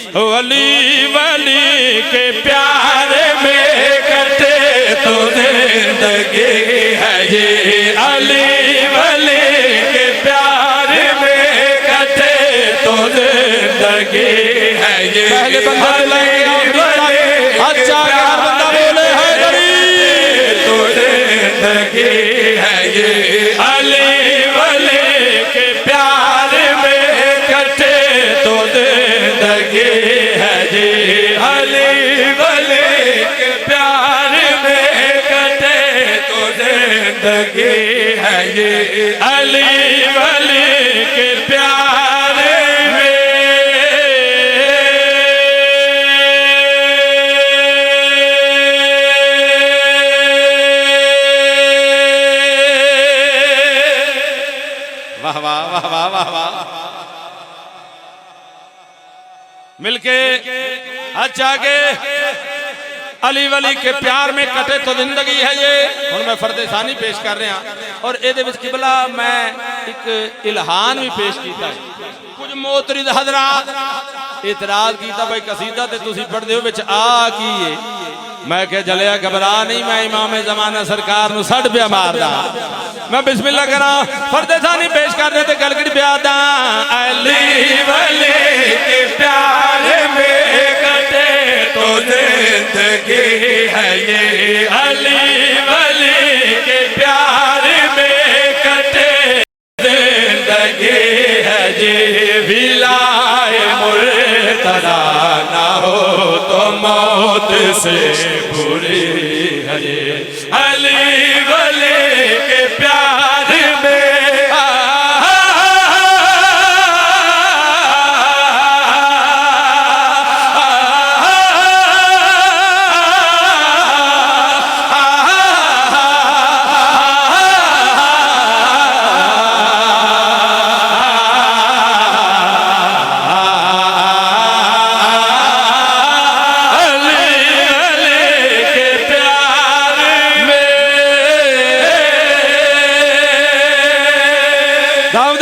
अली वली के प्यार में कटे तो जिंदगी है ये। अली वली के प्यार में कटे तो जिंदगी है ये। पहले बंदा अच्छा बंदा बोले है गरीब तो जिंदगी है ये। अली वली के प्यार में कटे तो जिंदगी है ये। अली वली के प्यार में कटे तो जिंदगी है ये। अली वली के प्यार में। वाह वाह वाह वाह वाह वाह मिलके अच्छा के अली वली के प्यार में कटे तो जिंदगी है ये। हुण मैं फर्दे सानी पेश कर रहा और ये किबला मैं एक इल्हान भी पेश किया। कुछ मोतरिद हजरात इतराज किया भाई कसीदा ते तुसी पढ़दे हो विच आ की है। मैं क्या जलिया घबरा नहीं, मैं इमाम जमाना सरकार नूं सड़ पिया मारदा। मैं बिस्मिल्लाह करा फर्दे सानी पेश कर रहे थे गलगड़ी प्यादा। अली वली के प्यार में कटे तो जिंदगी है ये। अली वली के प्यार में कटे जिंदगी है ये। विलाए मुर्तदा ना हो तो मौत से बुरी है ये। अली वली के प्यार में दाऊद